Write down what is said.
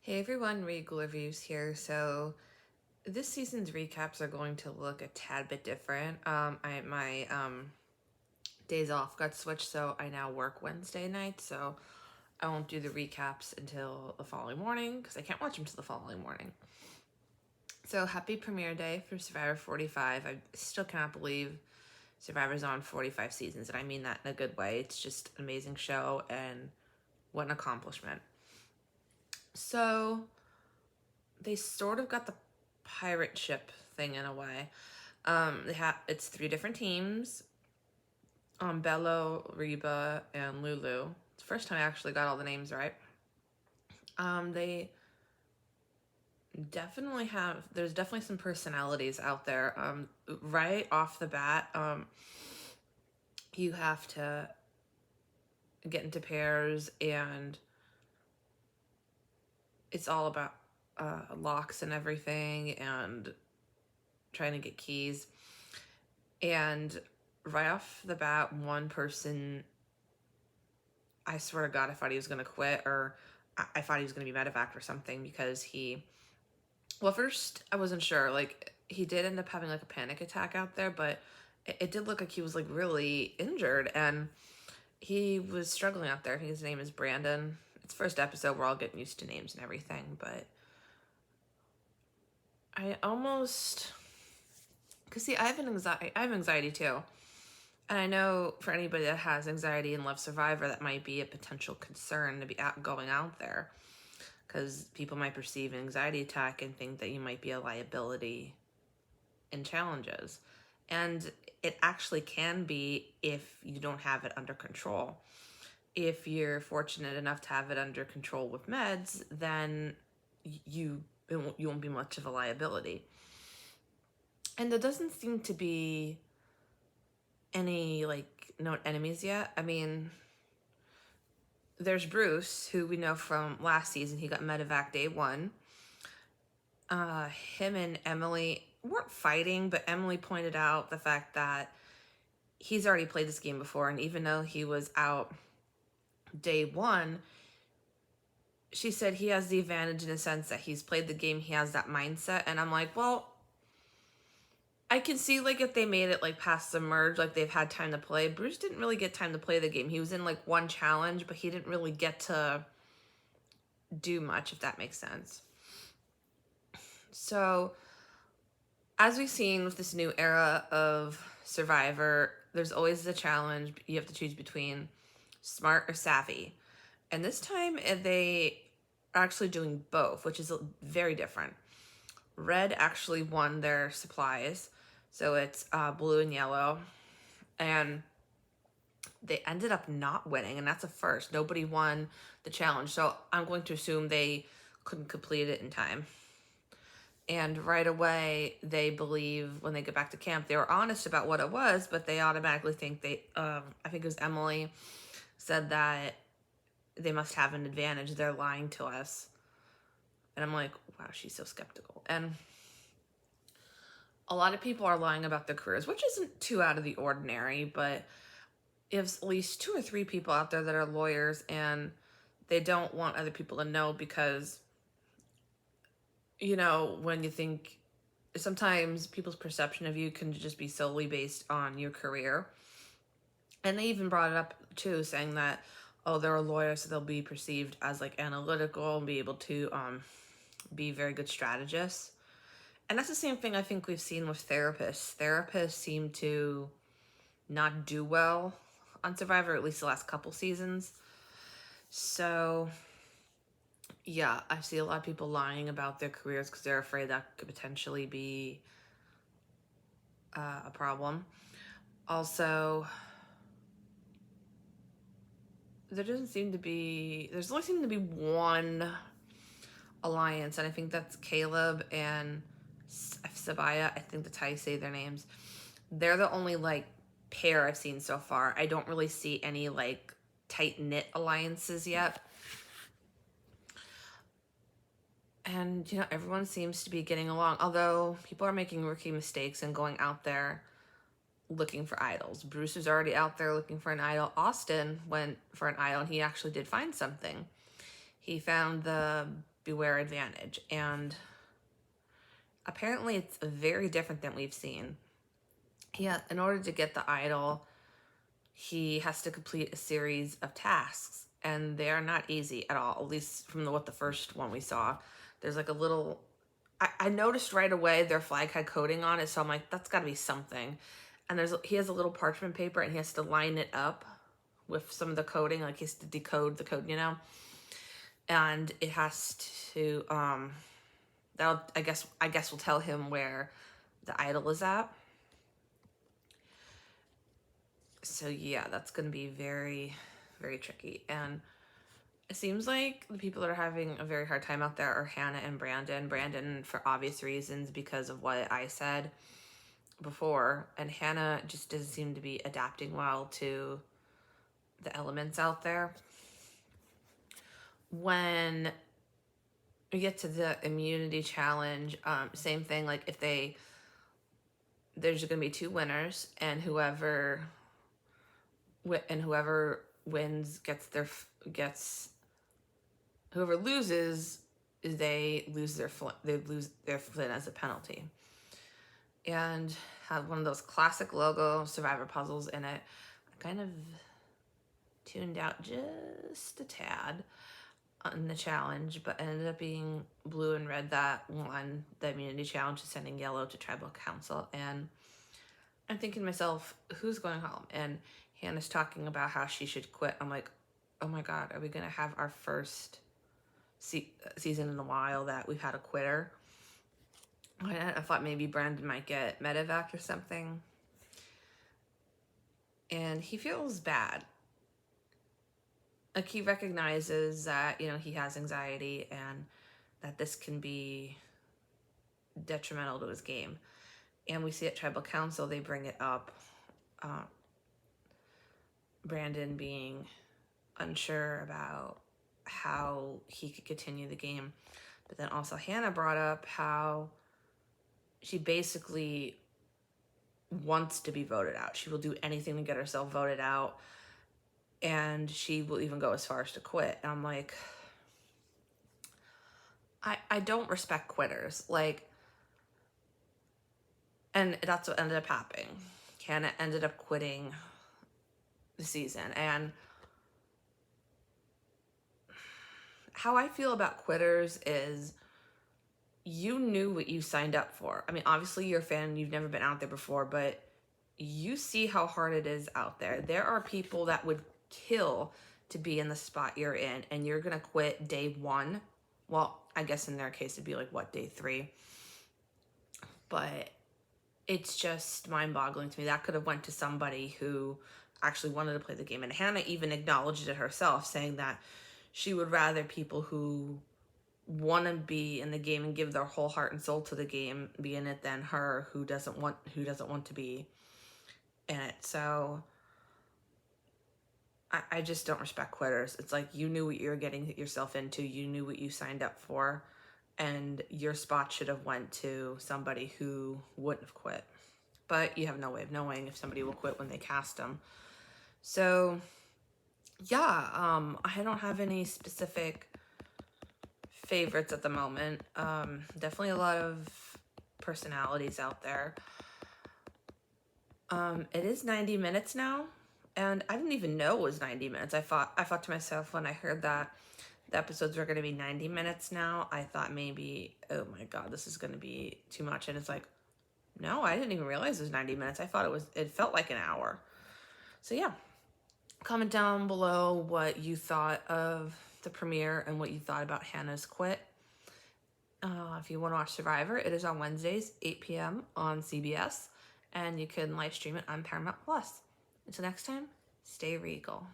Hey everyone, Regal Reviews here. So this season's recaps are going to look a tad bit different. My days off got switched, so I now work Wednesday night. So I won't do the recaps until the following morning because I can't watch them till the following morning. So happy premiere day for Survivor 45. I still cannot believe Survivor's on 45 seasons, and I mean that in a good way. It's just an amazing show, and what an accomplishment. So they sort of got the pirate ship thing in a way. It's 3 different teams. Bello, Reba, and Lulu. It's the first time I actually got all the names right. They definitely have. There's definitely some personalities out there. Right off the bat, you have to get into pairs, and it's all about locks and everything, and trying to get keys. And right off the bat, one person, I swear to God, I thought he was going to quit, or I thought he was going to be medevac or something, because well, first I wasn't sure. Like, he did end up having like a panic attack out there, but it did look like he was like really injured, and he was struggling out there. I think his name is Brandon. It's first episode. We're all getting used to names and everything, but because see, I have anxiety too. And I know for anybody that has anxiety and loves Survivor, that might be a potential concern to be going out there, because people might perceive an anxiety attack and think that you might be a liability in challenges. And it actually can be if you don't have it under control. If you're fortunate enough to have it under control with meds, then you won't be much of a liability. And there doesn't seem to be any known enemies yet. I mean, there's Bruce, who we know from last season. He got medevac day 1. Him and Emily weren't fighting, but Emily pointed out the fact that he's already played this game before, and even though he was out day 1, she said he has the advantage in the sense that he's played the game, he has that mindset. And I'm like, well, I can see if they made it past the merge, they've had time to play. Bruce didn't really get time to play the game. He was in one challenge, but he didn't really get to do much, if that makes sense. So as we've seen with this new era of Survivor, there's always the challenge. You have to choose between smart or savvy. And this time they are actually doing both, which is very different. Red actually won their supplies, so it's blue and yellow. And they ended up not winning, and that's a first. Nobody won the challenge, so I'm going to assume they couldn't complete it in time. And right away, they believe when they get back to camp, they were honest about what it was, but they automatically think I think it was Emily, said that they must have an advantage. They're lying to us. And I'm like, wow, she's so skeptical. And a lot of people are lying about their careers, which isn't too out of the ordinary, but if at least 2 or 3 people out there that are lawyers and they don't want other people to know, because, when you think, sometimes people's perception of you can just be solely based on your career. And they even brought it up too, saying that, oh, they're a lawyer, so they'll be perceived as analytical and be able to be very good strategists. And that's the same thing I think we've seen with therapists. Therapists seem to not do well on Survivor, at least the last couple seasons. So yeah, I see a lot of people lying about their careers because they're afraid that could potentially be a problem. Also, there only seemed to be one alliance, and I think that's Caleb and Sabaya. I think that's how you say their names. They're the only pair I've seen so far. I don't really see any tight-knit alliances yet. And everyone seems to be getting along, although people are making rookie mistakes and going out there looking for idols. Bruce is already out there looking for an idol. Austin went for an idol, and he actually did find something. He found the Beware Advantage. And apparently it's very different than we've seen. In order to get the idol, he has to complete a series of tasks, and they are not easy at all, at least from what the first one we saw. There's like a little, I noticed right away their flag had coding on it, so I'm like, that's got to be something. And he has a little parchment paper, and he has to line it up with some of the coding, like he has to decode the code, and it has to, that'll, I guess will tell him where the idol is at. So yeah, that's going to be very, very tricky. And it seems like the people that are having a very hard time out there are Hannah and Brandon. Brandon for obvious reasons because of what I said before. And Hannah just doesn't seem to be adapting well to the elements out there. When we get to the immunity challenge, same thing. Like if there's going to be 2 winners, and whoever wins whoever loses, they lose their flint as a penalty. And have one of those classic logo Survivor puzzles in it. I kind of tuned out just a tad on the challenge, but ended up being blue and red that won the immunity challenge, sending yellow to tribal council. And I'm thinking to myself, who's going home? And Hannah's talking about how she should quit. I'm like, oh my God, are we going to have our first season in a while that we've had a quitter? I thought maybe Brandon might get medevac or something. And he feels bad. Like he recognizes that, he has anxiety and that this can be detrimental to his game. And we see at Tribal Council, they bring it up. Brandon being unsure about how he could continue the game. But then also Hannah brought up how she basically wants to be voted out. She will do anything to get herself voted out. And she will even go as far as to quit. And I'm like, I don't respect quitters. And that's what ended up happening. Hannah ended up quitting the season. And how I feel about quitters is you knew what you signed up for. I mean, obviously you're a fan, you've never been out there before, but you see how hard it is out there. There are people that would kill to be in the spot you're in, and you're gonna quit day 1. Well, I guess in their case it'd be day 3. But it's just mind-boggling to me. That could have went to somebody who actually wanted to play the game. And Hannah even acknowledged it herself, saying that she would rather people who want to be in the game and give their whole heart and soul to the game be in it than her who doesn't want to be in it. So I just don't respect quitters. It's like you knew what you were getting yourself into. You knew what you signed up for, and your spot should have went to somebody who wouldn't have quit. But you have no way of knowing if somebody will quit when they cast them. So yeah, I don't have any specific favorites at the moment. Definitely a lot of personalities out there. It is 90 minutes now, and I didn't even know it was 90 minutes. I thought to myself when I heard that the episodes were going to be 90 minutes now, I thought maybe, oh my God, this is going to be too much. And it's like, no, I didn't even realize it was 90 minutes. I thought it felt like an hour. So yeah, comment down below what you thought of the premiere and what you thought about Hannah's quit. If you want to watch Survivor, it is on Wednesdays, 8 p.m. on CBS, and you can live stream it on Paramount Plus. Until next time, stay regal.